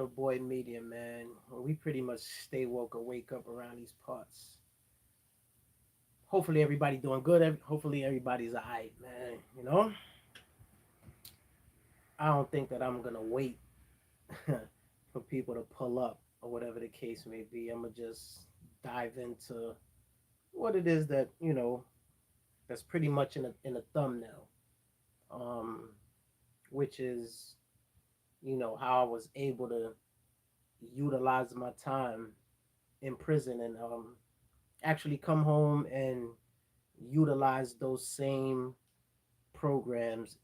Boy Media, man. We pretty much stay woke or wake up around these parts. Hopefully everybody doing good. Hopefully everybody's alright, man. I don't think that I'm gonna wait for people to pull up or whatever the case may be. I'm gonna just dive into what it is that that's pretty much in a thumbnail, um, which is how I was able to utilize my time in prison and actually come home and utilize those same programs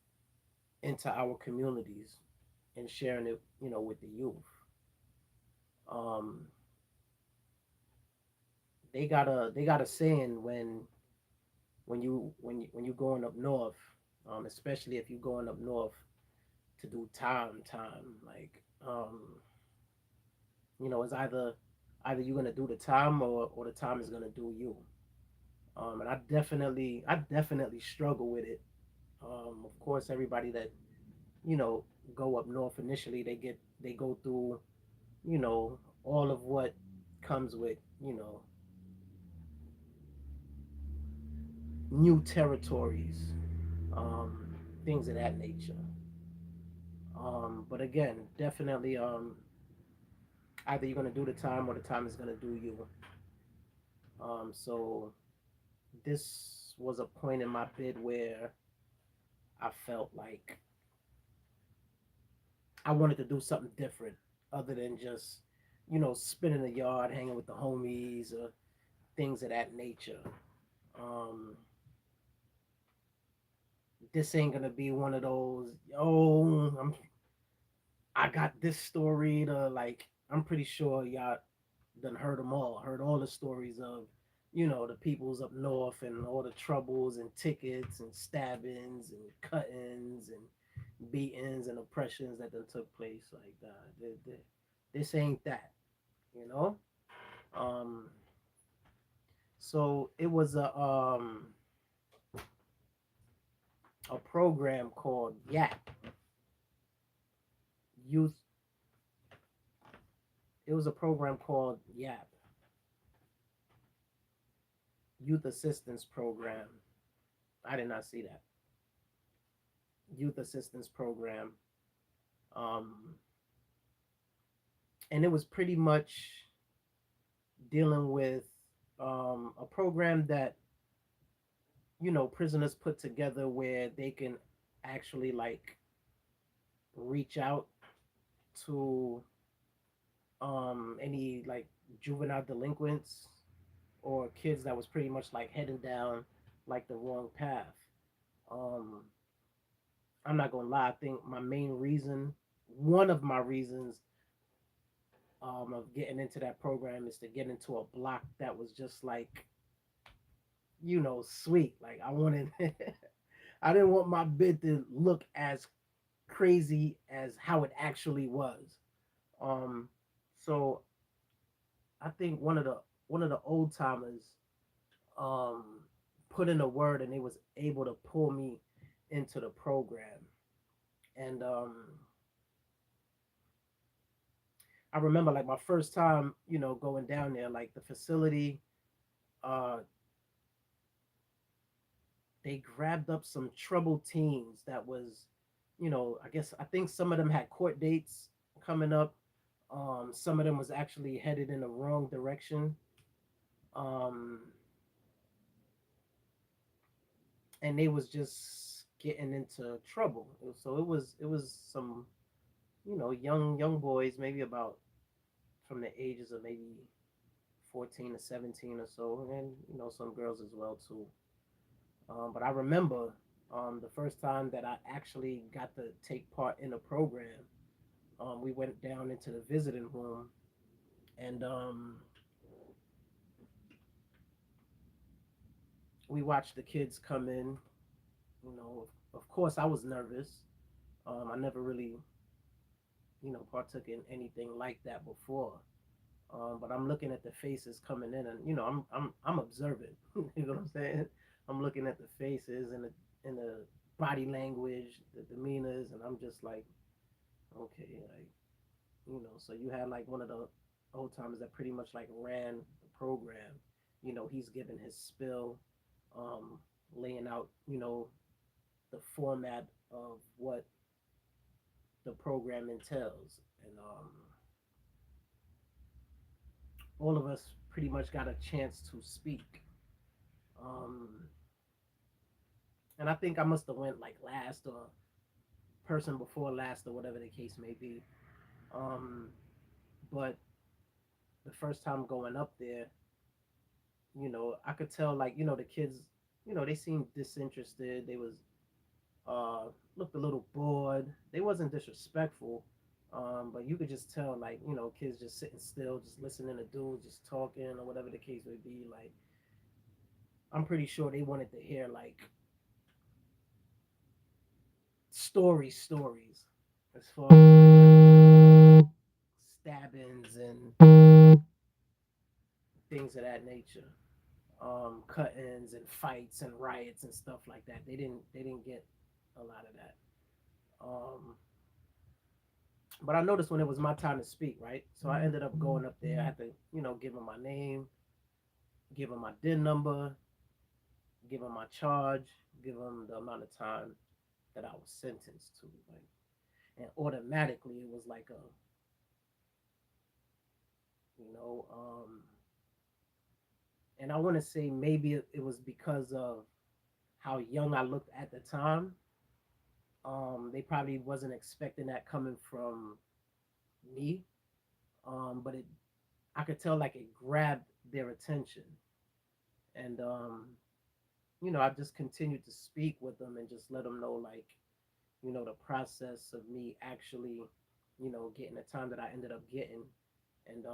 into our communities and sharing it, with the youth. Um, they got a saying when you going up north, especially if you're going up north to do time, like it's either you're gonna do the time or the time is gonna do you. And I definitely struggle with it. Of course, everybody that you know go up north initially, they go through you know all of what comes with new territories, um, things of that nature. But again, definitely, either you're gonna do the time or the time is gonna do you. So this was a point in my bid where I felt like I wanted to do something different other than just spinning the yard, hanging with the homies, or things of that nature. Um, this ain't gonna be one of those. Oh, I got this story to like. I'm pretty sure y'all done heard them all. Heard all the stories of the peoples up north and all the troubles and tickets and stabbings and cuttings and beatings and oppressions that done took place like that. This ain't that, you know. Um, so it was a program called YAP Youth. It was a program called YAP Youth Assistance Program. I did not see that Youth Assistance Program, um, and it was pretty much dealing with a program that prisoners put together where they can actually like reach out to any like juvenile delinquents or kids that was pretty much like heading down like the wrong path. Um, I'm not gonna lie. I think my main reason, one of my reasons, of getting into that program is to get into a block that was just like sweet. Like I wanted, I didn't want my bid to look as crazy as how it actually was. Um, so I think one of the old timers um put in a word and they was able to pull me into the program. And I remember like my first time, going down there, like the facility, uh, they grabbed up some troubled teens that was, I think some of them had court dates coming up. Some of them was actually headed in the wrong direction. Um, and they was just getting into trouble. So it was some, young boys, maybe about from the ages of maybe 14 to 17 or so, and some girls as well too. But I remember the first time that I actually got to take part in a program. We went down into the visiting room, and we watched the kids come in. Of course, I was nervous. I never really, partook in anything like that before. But I'm looking at the faces coming in, and I'm observant. You know what I'm saying? I'm looking at the faces and the body language, the demeanors, and I'm just like, okay, like So you had like one of the old timers that pretty much like ran the program. He's giving his spill, um, laying out, the format of what the program entails. And all of us pretty much got a chance to speak. Um, and I think I must have went like last or person before last or whatever the case may be. Um, but the first time going up there, I could tell like, the kids, they seemed disinterested. They was uh looked a little bored. They wasn't disrespectful. But you could just tell like, kids just sitting still, just listening to dudes just talking or whatever the case may be. Like I'm pretty sure they wanted to hear like stories as far as stabbings and things of that nature. Cut-ins and fights and riots and stuff like that. They didn't get a lot of that. Um, but I noticed when it was my time to speak, right? So I ended up going up there. I had to, give them my name, give them my DIN number, give them my charge, give them the amount of time that I was sentenced to. Like, and automatically it was like a, you know, and I want to say maybe it was because of how young I looked at the time. They probably wasn't expecting that coming from me. But I could tell like it grabbed their attention, and I just continued to speak with them and just let them know like, the process of me actually, getting the time that I ended up getting, and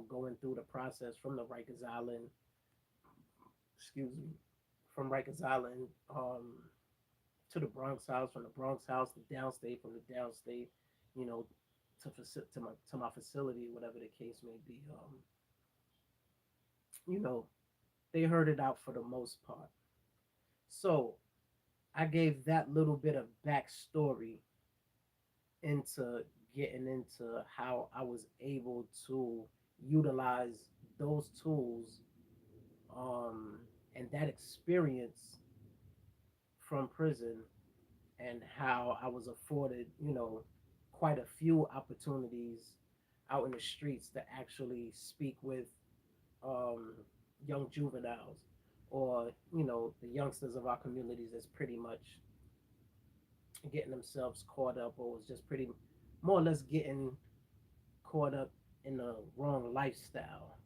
going through the process from the Rikers Island, excuse me, from Rikers Island, to the Bronx house, from the Bronx house to downstate, from the downstate, you know, to my facility, whatever the case may be. You know, they heard it out for the most part. So I gave that little bit of backstory into getting into how I was able to utilize those tools, um, and that experience from prison, and how I was afforded, quite a few opportunities out in the streets to actually speak with, um, young juveniles, or the youngsters of our communities that's pretty much getting themselves caught up, or was just pretty more or less getting caught up in the wrong lifestyle.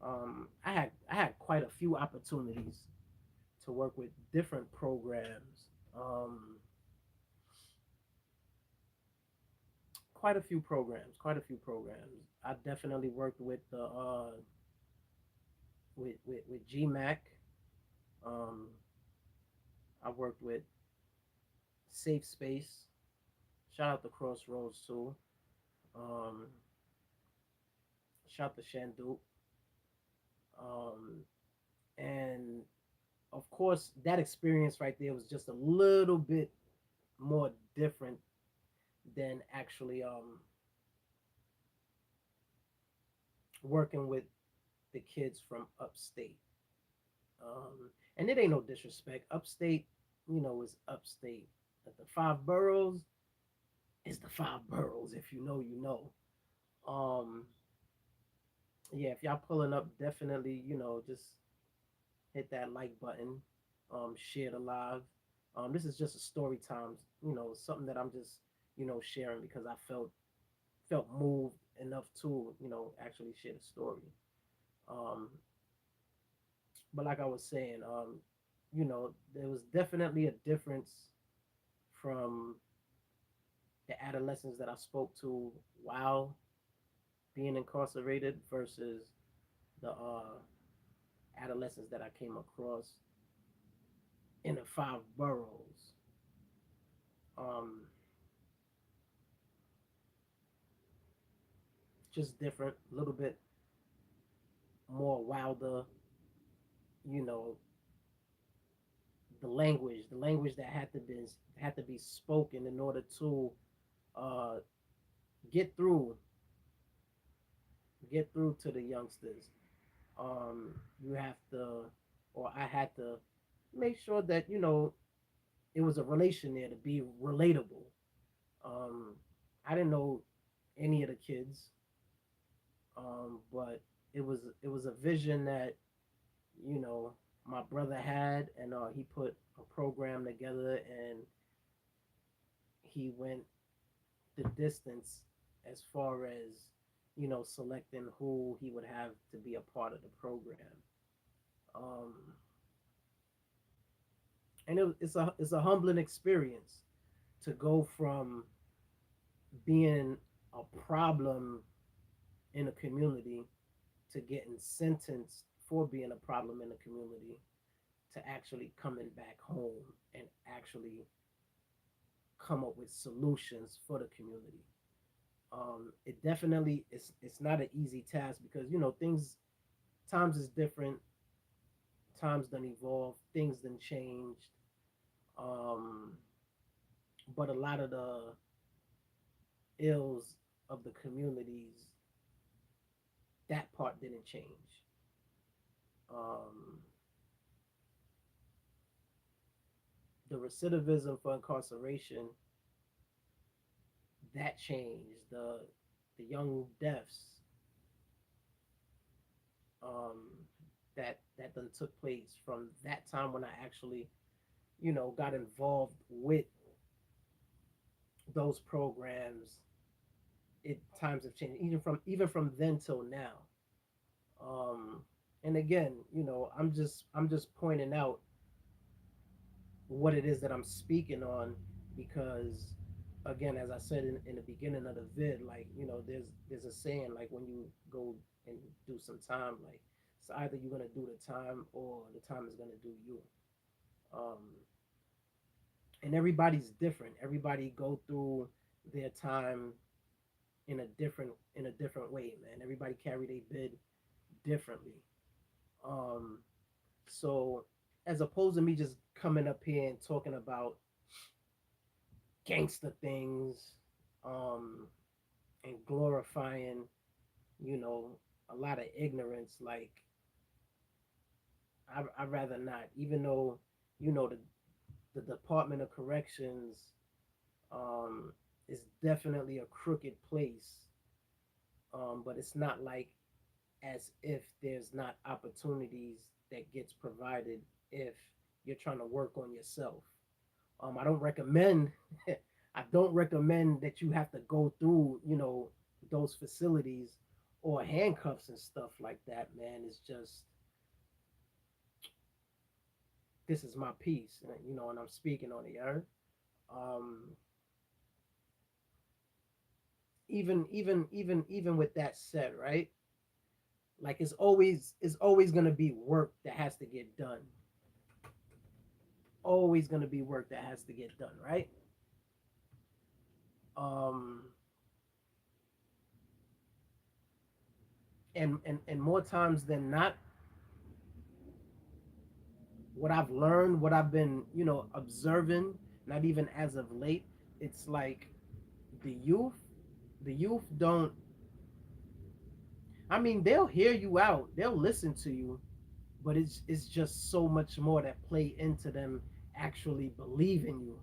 I had quite a few opportunities to work with different programs. Um, quite a few programs. I definitely worked with the with GMAC. Um, I worked with Safe Space. Shout out to Crossroads too. Um, Shout out to Shandu. Um, and of course, that experience right there was just a little bit more different than actually working with the kids from upstate. And it ain't no disrespect. Upstate, is upstate. But the five boroughs is the five boroughs. If you know, you know. Um, yeah, if y'all pulling up, definitely, just hit that like button, share the live. This is just a story time, something that I'm just, sharing because I felt moved enough to, actually share the story. Um, but like I was saying, there was definitely a difference from the adolescents that I spoke to while being incarcerated versus the adolescents that I came across in the five boroughs. Um, just different, a little bit more wilder, you know, the language that had to be spoken in order to uh, get through get through to the youngsters. You have to, or I had to make sure that it was a relation there to be relatable. Um, I didn't know any of the kids, but it was a vision that you know my brother had, and he put a program together, and he went the distance as far as selecting who he would have to be a part of the program. Um, and it's a humbling experience to go from being a problem in a community to getting sentenced for being a problem in the community to actually coming back home and actually come up with solutions for the community. It definitely it's not an easy task because things times is different, times done evolved, things done changed. Um, but a lot of the ills of the communities, that part didn't change. Um, the recidivism for incarceration, that changed. The young deaths, um, that done took place from that time when I actually got involved with those programs. It times have changed even from then till now. Um, and again, I'm just pointing out what it is that I'm speaking on because again, as I said in the beginning of the vid, like, there's a saying like when you go and do some time, like it's either you're gonna do the time or the time is gonna do you. Um, and everybody's different. Everybody go through their time in a different way, man. Everybody carry their bid differently. Um, so as opposed to me just coming up here and talking about gangster things, um, and glorifying, you know, a lot of ignorance, like I'd rather not. Even though, the Department of Corrections, um, is definitely a crooked place, but it's not like as if there's not opportunities that gets provided if you're trying to work on yourself. I don't recommend I don't recommend that you have to go through, those facilities or handcuffs and stuff like that, man. It's just this is my piece, and I'm speaking on the earth. Um, even with that said, right? Like it's always gonna be work that has to get done. Always gonna be work that has to get done, right? Um, and more times than not, what I've learned, what I've been, observing, not even as of late, it's like the youth, the youth don't. I mean, they'll hear you out, they'll listen to you, but it's just so much more that play into them actually believing you.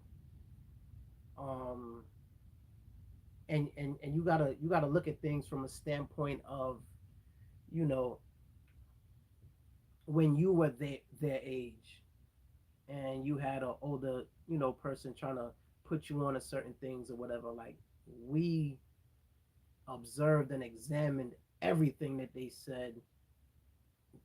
Um, and you gotta look at things from a standpoint of, you know, when you were their age and you had an older person trying to put you on a certain things or whatever, like we observed and examined everything that they said,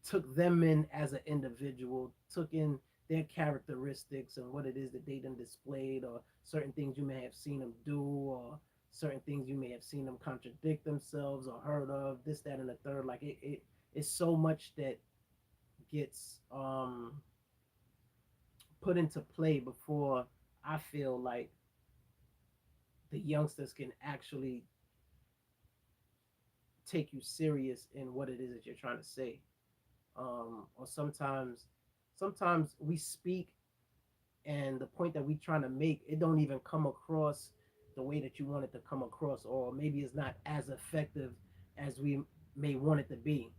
took them in as an individual, took in their characteristics and what it is that they done displayed, or certain things you may have seen them do, or certain things you may have seen them contradict themselves or heard of, this, that, and the third. Like it's so much that gets put into play before I feel like the youngsters can actually take you serious in what it is that you're trying to say. Or sometimes we speak and the point that we trying to make, it don't even come across the way that you want it to come across, or maybe it's not as effective as we may want it to be.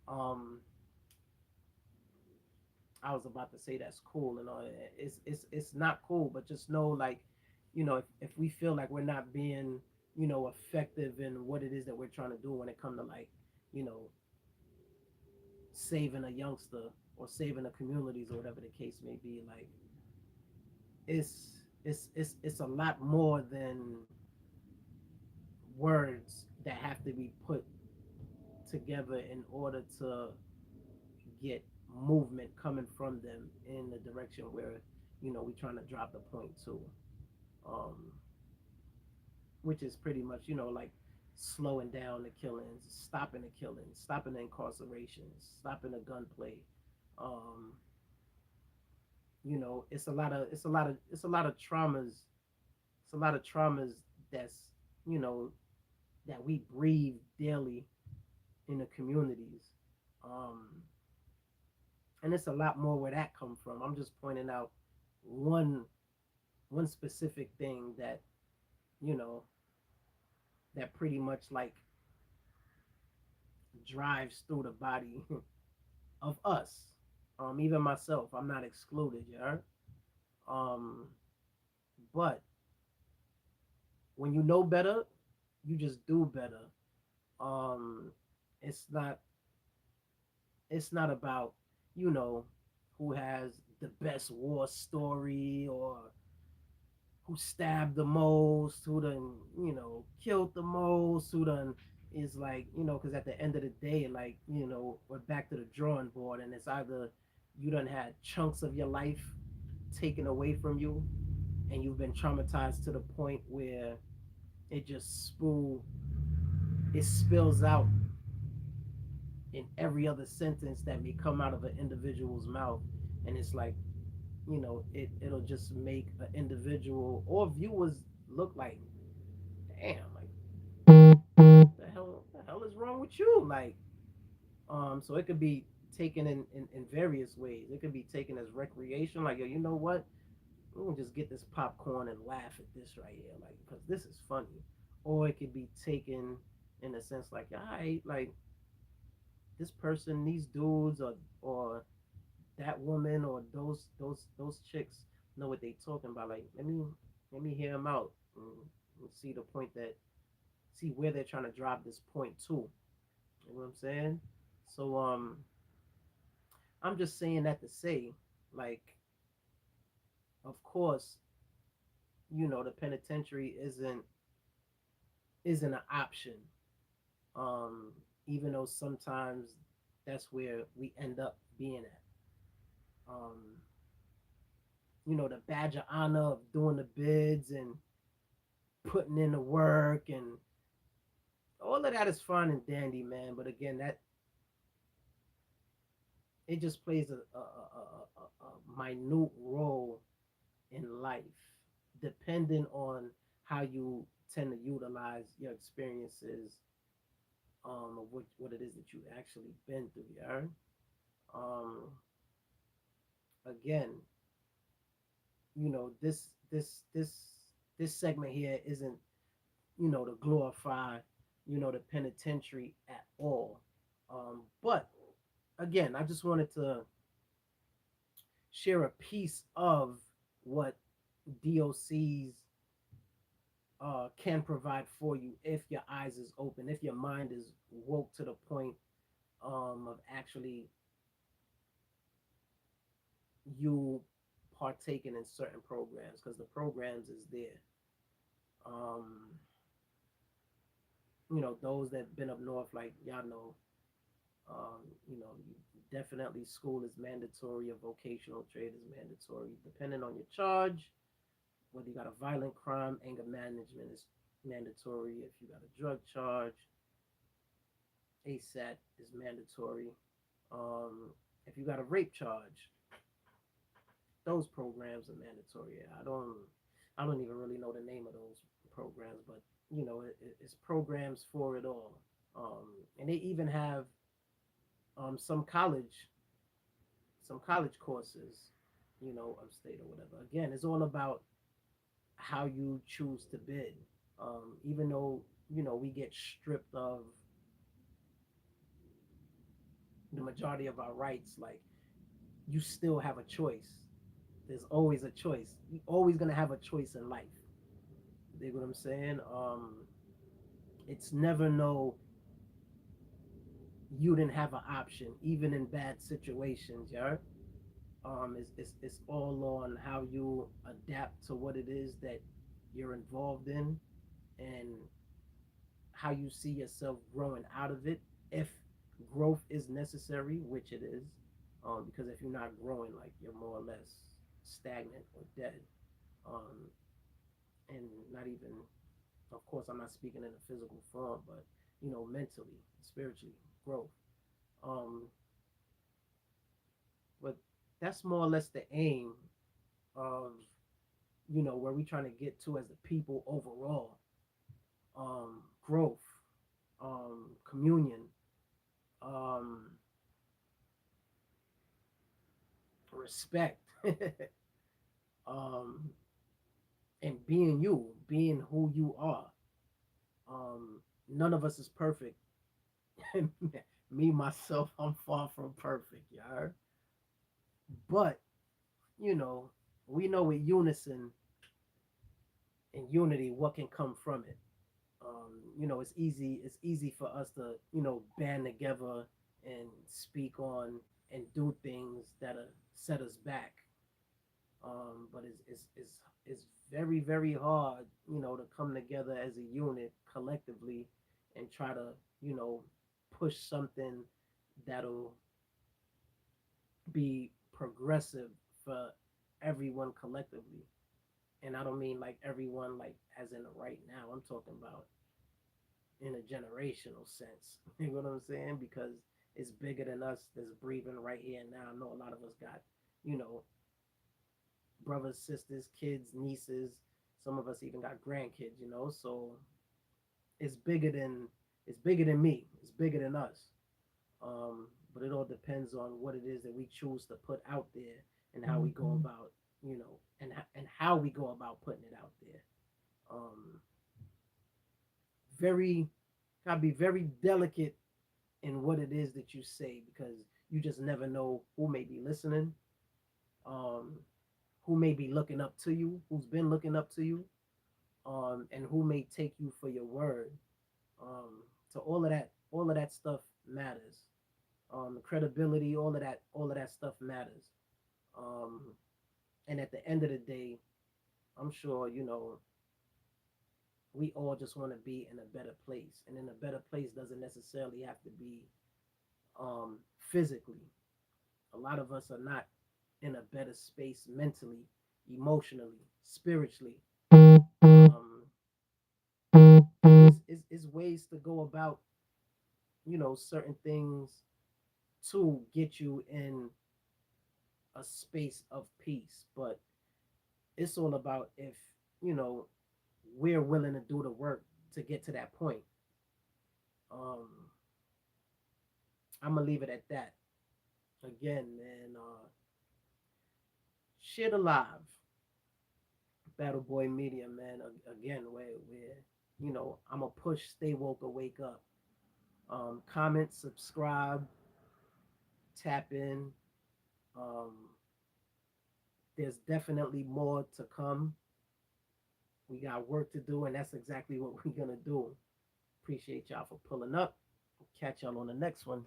Um, I was about to say that's cool and all that. It's not cool, but just know like, if we feel like we're not being, effective in what it is that we're trying to do when it comes to like, you know, saving a youngster or saving the communities or whatever the case may be, like it's a lot more than words that have to be put together in order to get movement coming from them in the direction where we're trying to drop the point to, um, which is pretty much like slowing down the killings, stopping the killings, stopping the incarcerations, stopping the gunplay. Um, it's a lot of traumas. It's a lot of traumas that's you know that we breathe daily in the communities. Um, and it's a lot more where that come from. I'm just pointing out one one specific thing that you know that pretty much like drives through the body of us. Even myself, I'm not excluded, yeah. Um, but when you know better, you just do better. Um, it's not it's not about you know who has the best war story or who stabbed the most, who done killed the most, who done is like because at the end of the day, like we're back to the drawing board, and it's either you done had chunks of your life taken away from you, and you've been traumatized to the point where it just it spills out in every other sentence that may come out of an individual's mouth, and it's like it'll just make an individual or viewers look like, damn, like the hell is wrong with you, like so it could be taken in various ways. It could be taken as recreation, like, yo, you know what, we're gonna just get this popcorn and laugh at this right here, like, because this is funny. Or it could be taken in a sense like, all right, like this person, these dudes, or that woman, or those chicks know what they talking about. Like, let me hear them out and see the point that see where they're trying to drive this point to. You know what I'm saying? So I'm just saying that to say, like, of course, the penitentiary isn't an option. Um, even though sometimes that's where we end up being at. Um, the badge of honor of doing the bids and putting in the work and all of that is fine and dandy, man. But again, that it just plays a minute role in life, depending on how you tend to utilize your experiences, of what it is that you actually been through. Yeah. Um, again, this segment here isn't to glorify the penitentiary at all. But again, I just wanted to share a piece of what DOCs can provide for you if your eyes is open, if your mind is woke to the point of actually you partaking in certain programs, because the programs is there. Um, those that been up north, like y'all know, definitely school is mandatory, a vocational trade is mandatory, depending on your charge. Whether you got a violent crime, anger management is mandatory. If you got a drug charge, ASAT is mandatory. Um, if you got a rape charge, those programs are mandatory. I don't even really know the name of those programs, but it's programs for it all. And they even have some college courses, upstate or whatever. Again, it's all about how you choose to bid. Even though, we get stripped of the majority of our rights, like, you still have a choice. There's always a choice. You always gonna have a choice in life. You know what I'm saying? It's never no, you didn't have an option, even in bad situations, yeah. It's all on how you adapt to what it is that you're involved in, and how you see yourself growing out of it, if growth is necessary, which it is. Because if you're not growing, like, you're more or less stagnant or dead. um, and not even, of course, I'm not speaking in a physical form, but, mentally, spiritually, growth. Um, but that's more or less the aim of, where we trying to get to as the people overall. Growth, communion, um, respect, um, and being you, being who you are. None of us is perfect. Me myself, I'm far from perfect, yeah. But, you know, we know with unison and unity what can come from it. It's easy for us to, band together and speak on and do things that set us back. But it's very, very hard, to come together as a unit collectively and try to, you know push something that'll be progressive for everyone collectively. And I don't mean like everyone, like, as in right now. I'm talking about in a generational sense. You know what I'm saying? Because it's bigger than us, that's breathing right here and now. I know a lot of us got, you know, brothers, sisters, kids, nieces. Some of us even got grandkids, so it's bigger than it's bigger than me. It's bigger than us. But it all depends on what it is that we choose to put out there, and how we go about, and how we go about putting it out there. Um, very Gotta be very delicate in what it is that you say, because you just never know who may be listening, um, who may be looking up to you, who's been looking up to you, and who may take you for your word. So all of that stuff matters. Credibility, all of that stuff matters. Um, and at the end of the day, I'm sure, we all just want to be in a better place, and in a better place doesn't necessarily have to be, physically. A lot of us are not in a better space mentally, emotionally, spiritually. Is ways to go about, certain things to get you in a space of peace. But it's all about if, you know we're willing to do the work to get to that point. um I'm gonna leave it at that. Again, man, shit alive, Battle Boy Media, man. Again, where, I'm a push, stay woke or wake up. Comment, subscribe, tap in. um there's definitely more to come. We got work to do, and that's exactly what we're gonna do. Appreciate y'all for pulling up. Catch y'all on the next one.